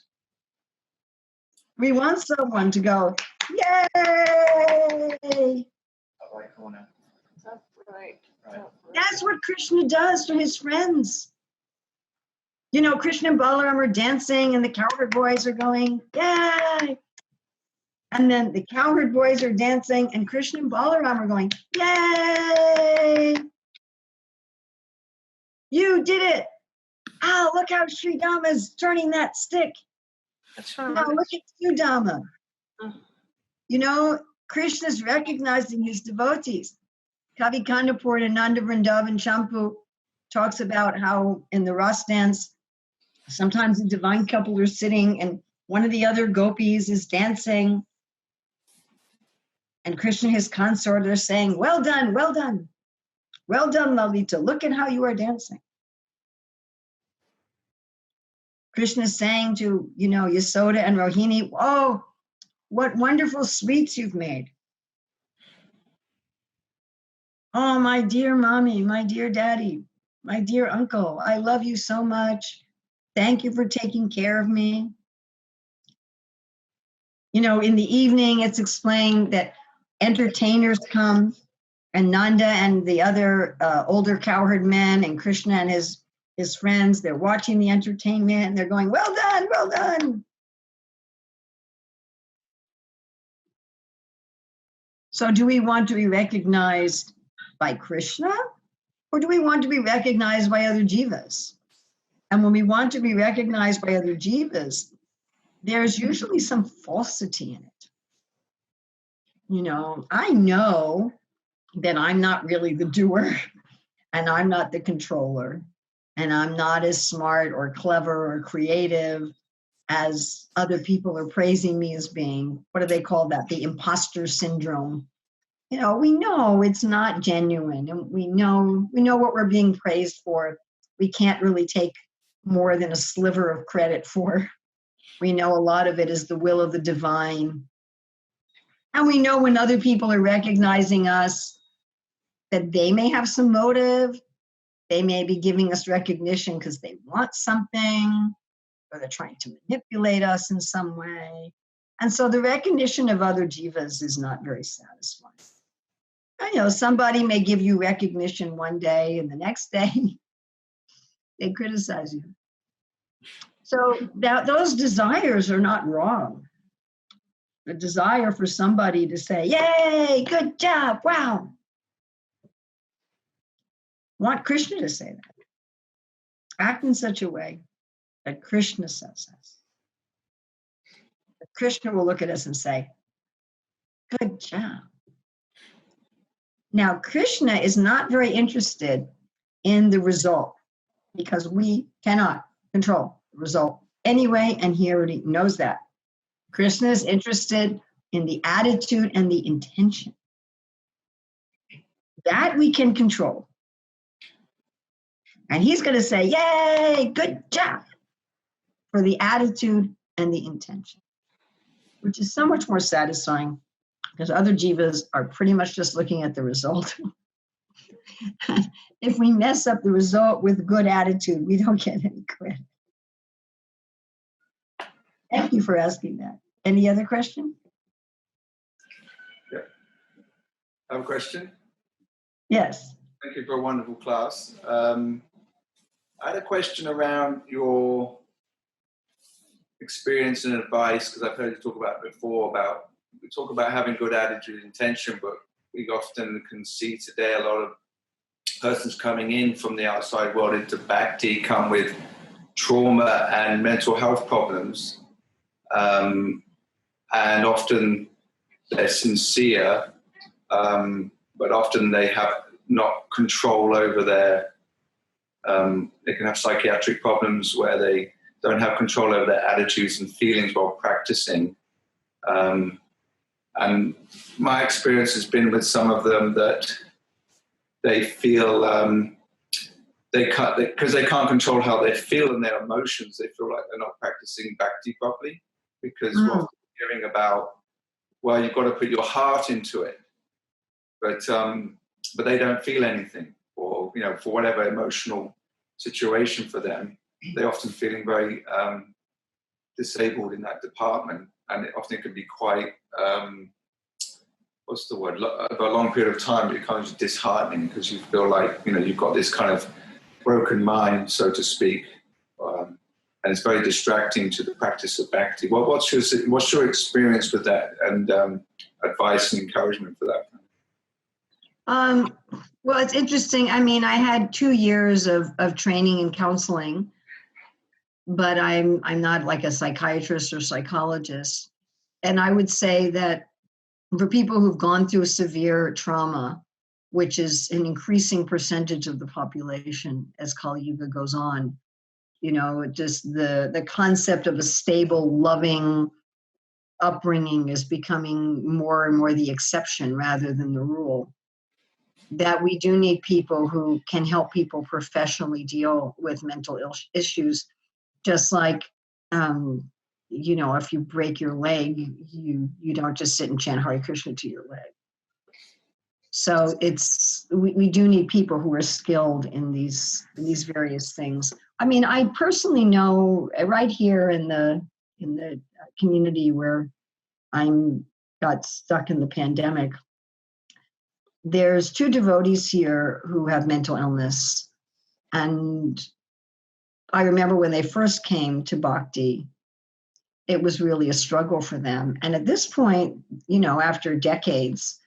We want someone to go, yay! That's what Krishna does to his friends. Krishna and Balaram are dancing and the cowherd boys are going, yay! And then the cowherd boys are dancing and Krishna and Balaram are going, yay! You did it! Oh, look how Sri Dhamma's turning that stick. No, look at Sudama. Krishna's recognizing his devotees. Kavi Kandapur and Nanda Vrindavan Champu talks about how in the Ras dance, sometimes the divine couple are sitting and one of the other gopis is dancing. And Krishna and his consort are saying, well done, well done. Well done, Lalita. Look at how you are dancing. Krishna is saying to, Yasoda and Rohini, oh, what wonderful sweets you've made. Oh, my dear mommy, my dear daddy, my dear uncle, I love you so much. Thank you for taking care of me. In the evening, it's explained that entertainers come, and Nanda and the other older cowherd men and Krishna and his friends, they're watching the entertainment and they're going, well done, well done. So do we want to be recognized by Krishna, or do we want to be recognized by other jivas? And when we want to be recognized by other jivas, there's usually some falsity in it. I know that I'm not really the doer, and I'm not the controller, and I'm not as smart or clever or creative as other people are praising me as being. What do they call that? The imposter syndrome. We know it's not genuine, and we know what we're being praised for. We can't really take more than a sliver of credit for. We know a lot of it is the will of the divine. And we know when other people are recognizing us that they may have some motive. They may be giving us recognition because they want something, or they're trying to manipulate us in some way. And so the recognition of other jivas is not very satisfying. Somebody may give you recognition one day and the next day they criticize you. So those desires are not wrong. The desire for somebody to say, yay, good job, wow. Want Krishna to say that. Act in such a way that Krishna says this. That Krishna will look at us and say, good job. Now, Krishna is not very interested in the result because we cannot control the result anyway, and he already knows that. Krishna is interested in the attitude and the intention. That we can control. And he's going to say, yay, good job, for the attitude and the intention, which is so much more satisfying because other jivas are pretty much just looking at the result. If we mess up the result with good attitude, we don't get any credit. Thank you for asking that. Any other question? Yeah. I have a question. Yes. Thank you for a wonderful class. I had a question around your experience and advice, because I've heard you talk about it before, we talk about having good attitude and intention, but we often can see today a lot of persons coming in from the outside world into Bhakti come with trauma and mental health problems. And often they're sincere, but often they have not control over their, they can have psychiatric problems where they don't have control over their attitudes and feelings while practicing. And my experience has been with some of them that they feel, because they can't control how they feel and their emotions, they feel like they're not practicing Bhakti properly, because what we're hearing about, well, you've got to put your heart into it, but they don't feel anything, or for whatever emotional situation for them, they're often feeling very disabled in that department, and it often can be quite what's the word? Over a long period of time, it becomes disheartening because you feel like you've got this kind of broken mind, so to speak, and it's very distracting to the practice of Bhakti. What's your experience with that, and advice and encouragement for that? Well, it's interesting. I mean, I had 2 years of training in counseling, but I'm not like a psychiatrist or psychologist. And I would say that for people who've gone through severe trauma, which is an increasing percentage of the population as Kali Yuga goes on, just the concept of a stable, loving upbringing is becoming more and more the exception rather than the rule. That we do need people who can help people professionally deal with mental issues, just like, if you break your leg, you don't just sit and chant Hare Krishna to your leg. So we do need people who are skilled in these various things. I mean, I personally know right here in the community where got stuck in the pandemic, there's 2 devotees here who have mental illness. And I remember when they first came to Bhakti, it was really a struggle for them. And at this point, after decades,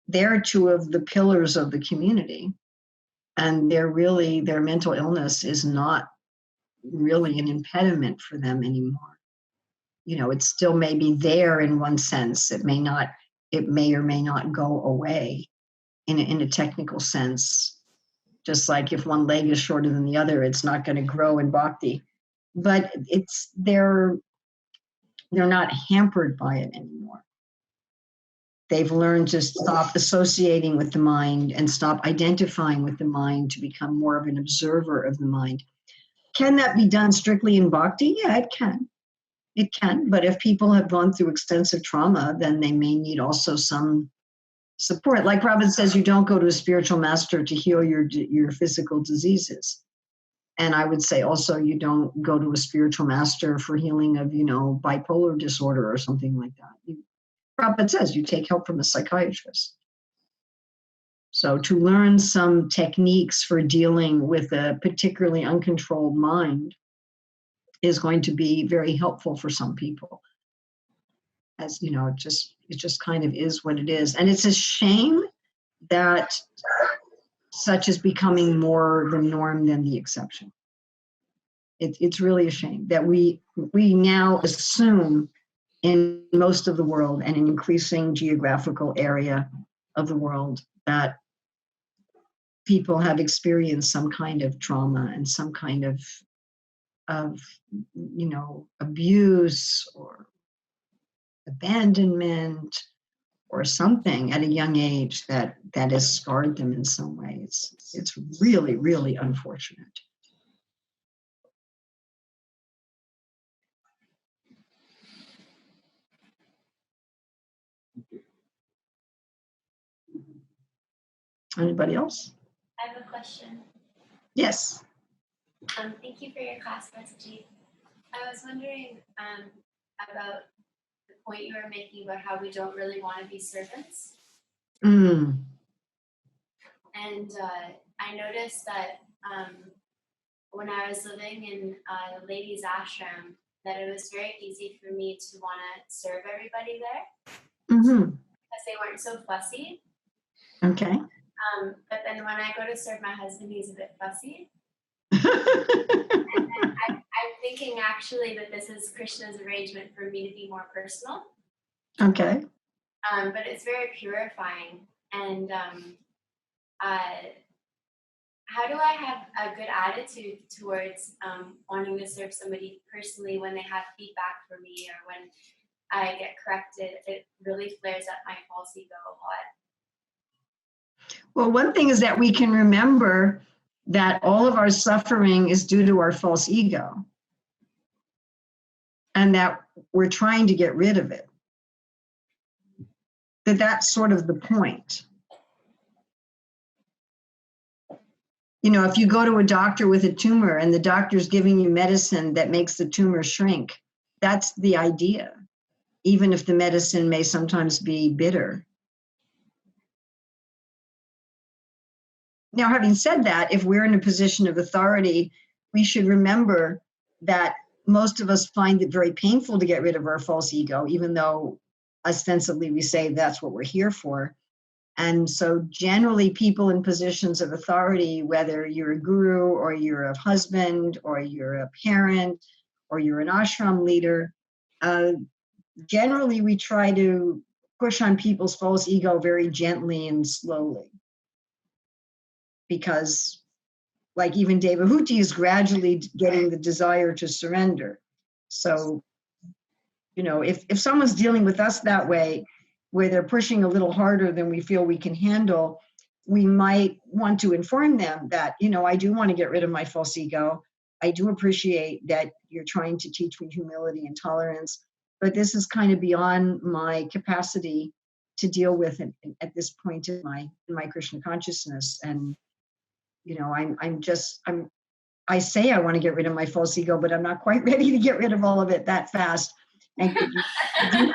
they're 2 of the pillars of the community. And their mental illness is not really an impediment for them anymore. It still may be there in one sense. It may or may not go away in a technical sense. Just like if one leg is shorter than the other, it's not going to grow in Bhakti. But they're not hampered by it anymore. They've learned to stop associating with the mind and stop identifying with the mind to become more of an observer of the mind. Can that be done strictly in Bhakti? Yeah, it can. It can. But if people have gone through extensive trauma, then they may need also some support. Like Prabhupada says, you don't go to a spiritual master to heal your physical diseases. And I would say also you don't go to a spiritual master for healing of, bipolar disorder or something like that. Prabhupada says you take help from a psychiatrist. So to learn some techniques for dealing with a particularly uncontrolled mind is going to be very helpful for some people. As it just kind of is what it is. And it's a shame that such is becoming more the norm than the exception. It's really a shame that we now assume in most of the world and an increasing geographical area of the world that people have experienced some kind of trauma and some kind of abuse or abandonment or something at a young age that has scarred them in some way. It's really, really unfortunate. Anybody else? I have a question. Yes. Thank you for your class, Messages. I was wondering about the point you were making about how we don't really want to be servants. Mm. And I noticed that when I was living in the ladies' ashram, that it was very easy for me to want to serve everybody there because they weren't so fussy. Okay. But then when I go to serve my husband, he's a bit fussy. And then I'm thinking actually that this is Krishna's arrangement for me to be more personal. Okay. But it's very purifying. And how do I have a good attitude towards wanting to serve somebody personally when they have feedback for me or when I get corrected? It really flares up my false ego a lot. Well, one thing is that we can remember that all of our suffering is due to our false ego and that we're trying to get rid of it. That's sort of the point. If you go to a doctor with a tumor and the doctor's giving you medicine that makes the tumor shrink, that's the idea, even if the medicine may sometimes be bitter. Now, having said that, if we're in a position of authority, we should remember that most of us find it very painful to get rid of our false ego, even though ostensibly we say that's what we're here for. And so generally people in positions of authority, whether you're a guru or you're a husband or you're a parent or you're an ashram leader, generally we try to push on people's false ego very gently and slowly. Because like even Devahuti is gradually getting the desire to surrender. So, if someone's dealing with us that way, where they're pushing a little harder than we feel we can handle, we might want to inform them that, I do want to get rid of my false ego. I do appreciate that you're trying to teach me humility and tolerance, but this is kind of beyond my capacity to deal with it at this point in my Krishna consciousness. And I say I want to get rid of my false ego, but I'm not quite ready to get rid of all of it that fast. And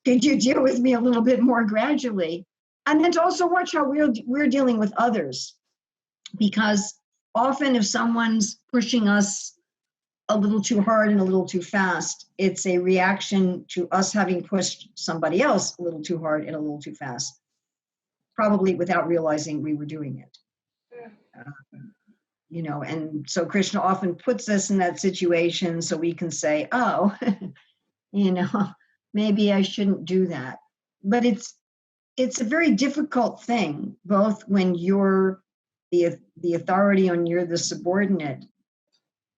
could you deal with me a little bit more gradually? And then to also watch how we're dealing with others. Because often if someone's pushing us a little too hard and a little too fast, it's a reaction to us having pushed somebody else a little too hard and a little too fast, probably without realizing we were doing it. And so Krishna often puts us in that situation so we can say, oh, maybe I shouldn't do that. But it's a very difficult thing, both when you're the authority and you're the subordinate.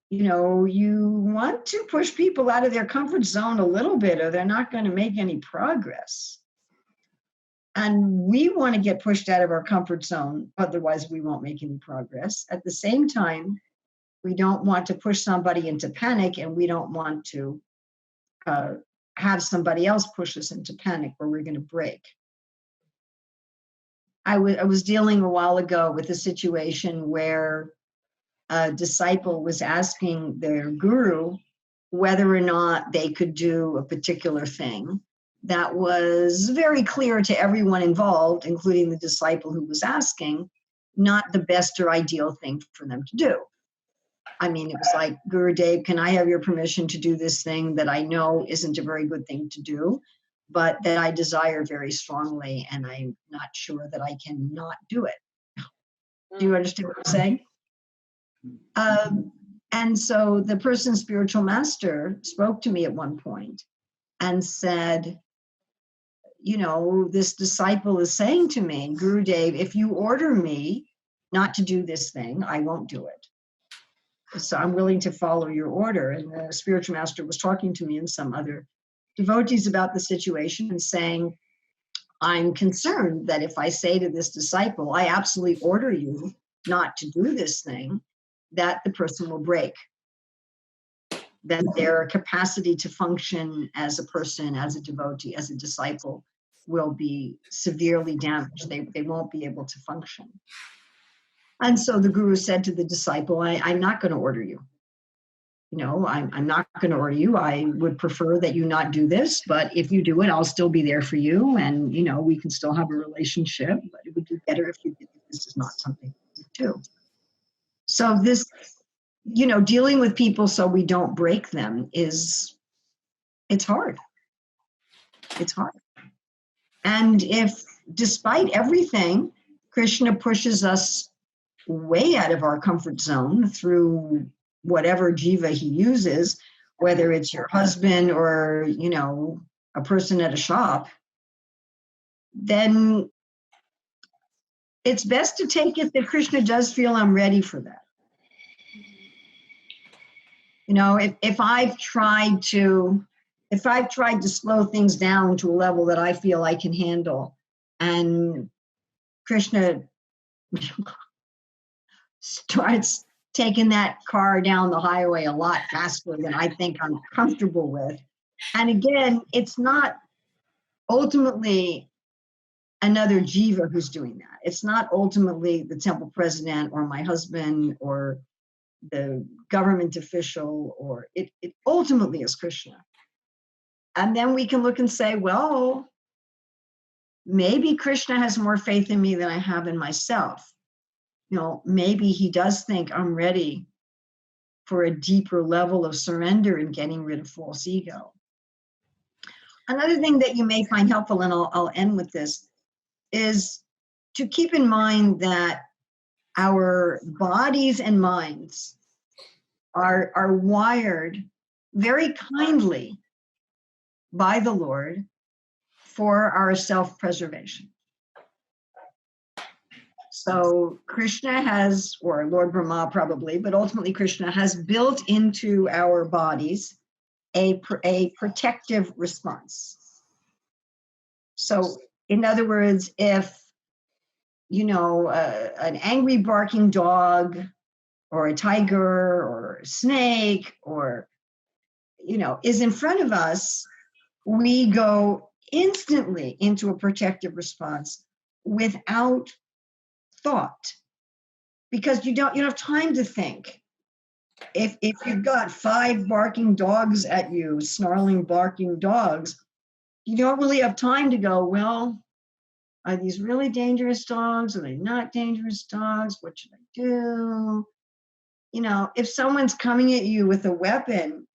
You want to push people out of their comfort zone a little bit, or they're not going to make any progress. And we want to get pushed out of our comfort zone, otherwise we won't make any progress. At the same time, we don't want to push somebody into panic, and we don't want to have somebody else push us into panic where we're going to break. I was dealing a while ago with a situation where a disciple was asking their guru whether or not they could do a particular thing that was very clear to everyone involved, including the disciple who was asking, not the best or ideal thing for them to do. I mean, it was like, Guru Dev, can I have your permission to do this thing that I know isn't a very good thing to do, but that I desire very strongly, and I'm not sure that I can not do it. Do you understand what I'm saying? And so the person's spiritual master spoke to me at one point and said, you know, this disciple is saying to me, Guru Dev, if you order me not to do this thing, I won't do it. So I'm willing to follow your order. And the spiritual master was talking to me and some other devotees about the situation and saying, I'm concerned that if I say to this disciple, I absolutely order you not to do this thing, that the person will break. That their capacity to function as a person, as a devotee, as a disciple will be severely damaged. They won't be able to function. And so the guru said to the disciple, I'm not going to order you. You know, I'm not going to order you. I would prefer that you not do this, but if you do it, I'll still be there for you. And, you know, we can still have a relationship, but it would be better if you did. This is not something you do. So this, you know, dealing with people so we don't break them it's hard. It's hard. And if, despite everything, Krishna pushes us way out of our comfort zone through whatever jiva he uses, whether it's your husband or, you know, a person at a shop, then it's best to take it that Krishna does feel I'm ready for that. You know, if I've tried to slow things down to a level that I feel I can handle, and Krishna starts taking that car down the highway a lot faster than I think I'm comfortable with. And again, it's not ultimately another jiva who's doing that. It's not ultimately the temple president or my husband or the government official, or it ultimately is Krishna. And then we can look and say, well, maybe Krishna has more faith in me than I have in myself. You know, maybe he does think I'm ready for a deeper level of surrender and getting rid of false ego. Another thing that you may find helpful, and I'll end with this, is to keep in mind that our bodies and minds are wired very kindly by the Lord for our self-preservation. So Krishna has, or Lord Brahma probably, but ultimately Krishna has built into our bodies a protective response. So in other words, if, you know, an angry barking dog or a tiger or a snake or, you know, is in front of us, we go instantly into a protective response without thought, because you don't have time to think. If you've got 5 barking dogs at you, snarling barking dogs, you don't really have time to go, well, are these really dangerous dogs? Are they not dangerous dogs? What should I do? You know, if someone's coming at you with a weapon,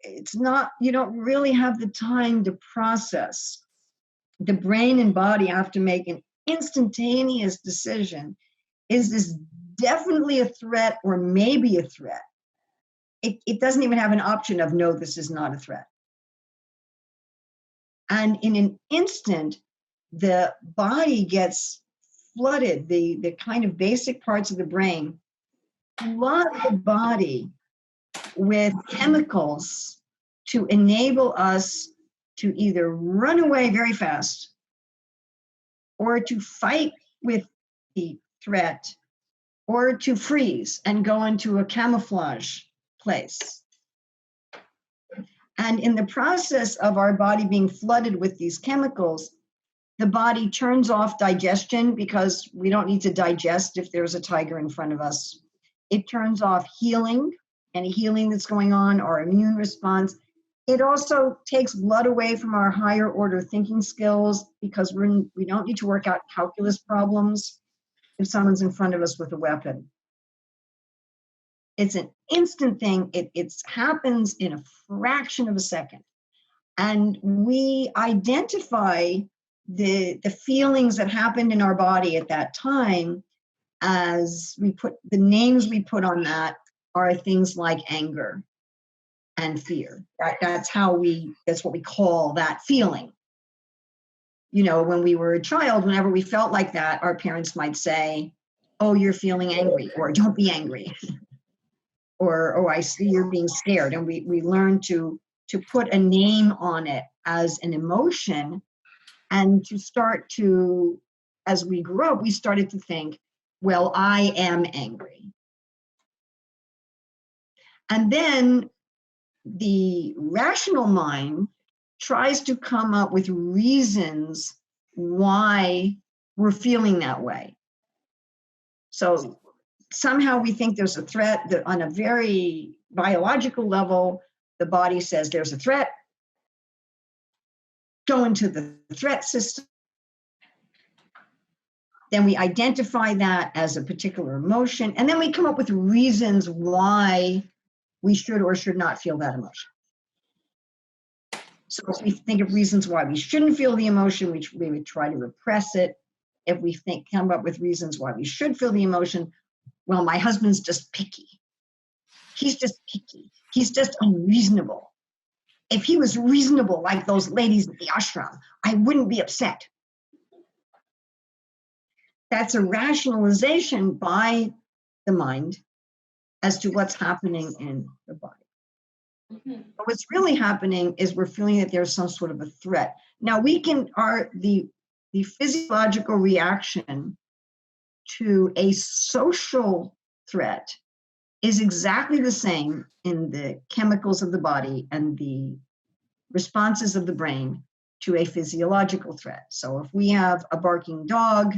it's not, you don't really have the time to process. The brain and body have to make an instantaneous decision. Is this definitely a threat or maybe a threat? It doesn't even have an option of, no, this is not a threat. And in an instant, the body gets flooded, the kind of basic parts of the brain flood the body with chemicals to enable us to either run away very fast or to fight with the threat or to freeze and go into a camouflage place. And in the process of our body being flooded with these chemicals, the body turns off digestion because we don't need to digest if there's a tiger in front of us. It turns off healing, any healing that's going on, our immune response. It also takes blood away from our higher order thinking skills because we don't need to work out calculus problems if someone's in front of us with a weapon. It's an instant thing. It happens in a fraction of a second. And we identify the feelings that happened in our body at that time as the names we put on that are things like anger and fear. That's what we call that feeling. You know, when we were a child, whenever we felt like that, our parents might say, "Oh, you're feeling angry," or "Don't be angry," or "Oh, I see you're being scared." And we learn to put a name on it as an emotion, and to start to, as we grew up, we started to think, well, I am angry. And then the rational mind tries to come up with reasons why we're feeling that way. So somehow we think there's a threat that on a very biological level, the body says there's a threat. Go into the threat system. Then we identify that as a particular emotion, and then we come up with reasons why we should or should not feel that emotion. So if we think of reasons why we shouldn't feel the emotion, we would try to repress it. If we come up with reasons why we should feel the emotion, well, my husband's just picky. He's just picky. He's just unreasonable. If he was reasonable like those ladies at the ashram, I wouldn't be upset. That's a rationalization by the mind as to what's happening in the body. Mm-hmm. But what's really happening is we're feeling that there's some sort of a threat. Now the physiological reaction to a social threat is exactly the same in the chemicals of the body and the responses of the brain to a physiological threat. So if we have a barking dog,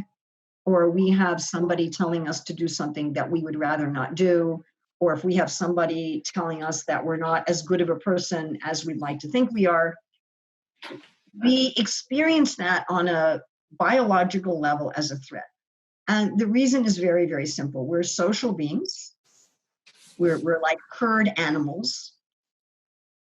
or we have somebody telling us to do something that we would rather not do, or if we have somebody telling us that we're not as good of a person as we'd like to think we are, we experience that on a biological level as a threat. And the reason is very, very simple. We're social beings. We're like herd animals,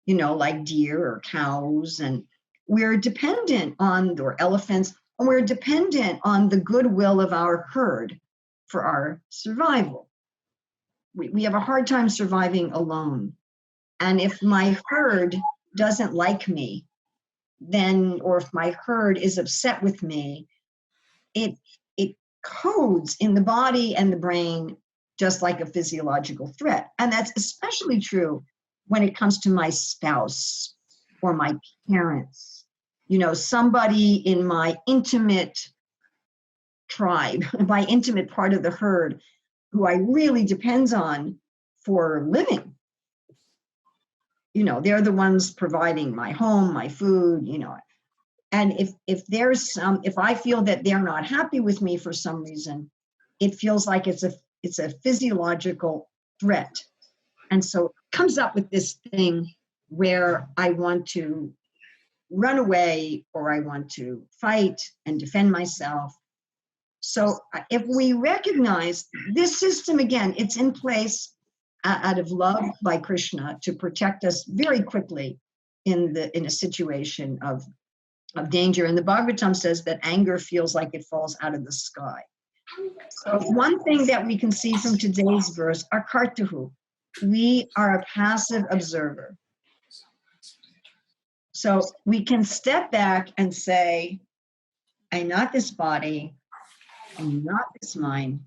you know, like deer or cows, and we're dependent on, or elephants, and we're dependent on the goodwill of our herd for our survival. We have a hard time surviving alone. And if my herd doesn't like me, then, or if my herd is upset with me, it codes in the body and the brain just like a physiological threat. And that's especially true when it comes to my spouse or my parents. You know, somebody in my intimate tribe, my intimate part of the herd, who I really depends on for living. You know, they're the ones providing my home, my food, you know. And if I feel that they're not happy with me for some reason, it feels like it's a physiological threat. And so it comes up with this thing where I want to run away, or I want to fight and defend myself. So if we recognize this system, again, it's in place out of love by Krishna to protect us very quickly in a situation of danger. And the Bhagavatam says that anger feels like it falls out of the sky. So one thing that we can see from today's verse, akartuhu, we are a passive observer. So we can step back and say, I'm not this body, I'm not this mind.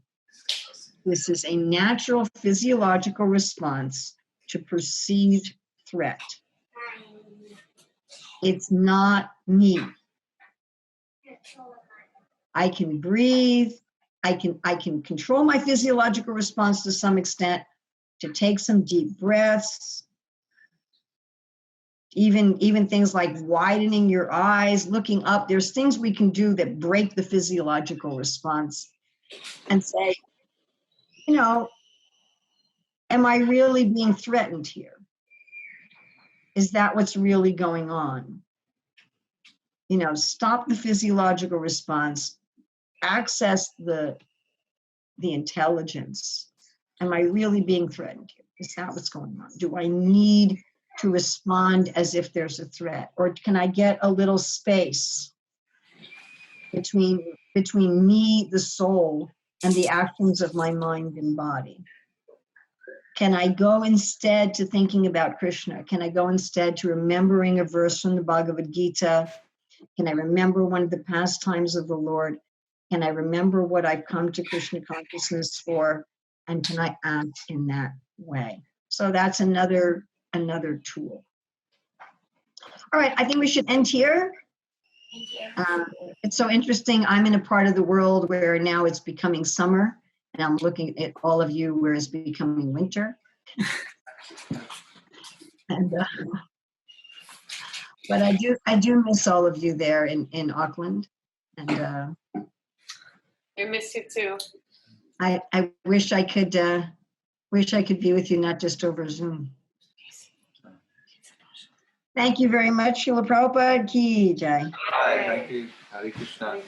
This is a natural physiological response to perceived threat. It's not me. I can breathe. I can control my physiological response to some extent, to take some deep breaths. Even things like widening your eyes, looking up. There's things we can do that break the physiological response and say, you know, am I really being threatened here? Is that what's really going on? You know, stop the physiological response, access the intelligence. Am I really being threatened here? Is that what's going on? Do I need to respond as if there's a threat? Or can I get a little space between me, the soul, and the actions of my mind and body? Can I go instead to thinking about Krishna? Can I go instead to remembering a verse from the Bhagavad Gita? Can I remember one of the pastimes of the Lord? Can I remember what I've come to Krishna consciousness for? And can I act in that way? So that's another tool. All right, I think we should end here. Thank you. It's so interesting. I'm in a part of the world where now it's becoming summer, and I'm looking at all of you where it's becoming winter. And but I do miss all of you there in Auckland, and I miss you too. I wish I could be with you, not just over Zoom. Thank you very much, Srila Prabhupada Ki Jai. Hi, thank you. Hare Krishna.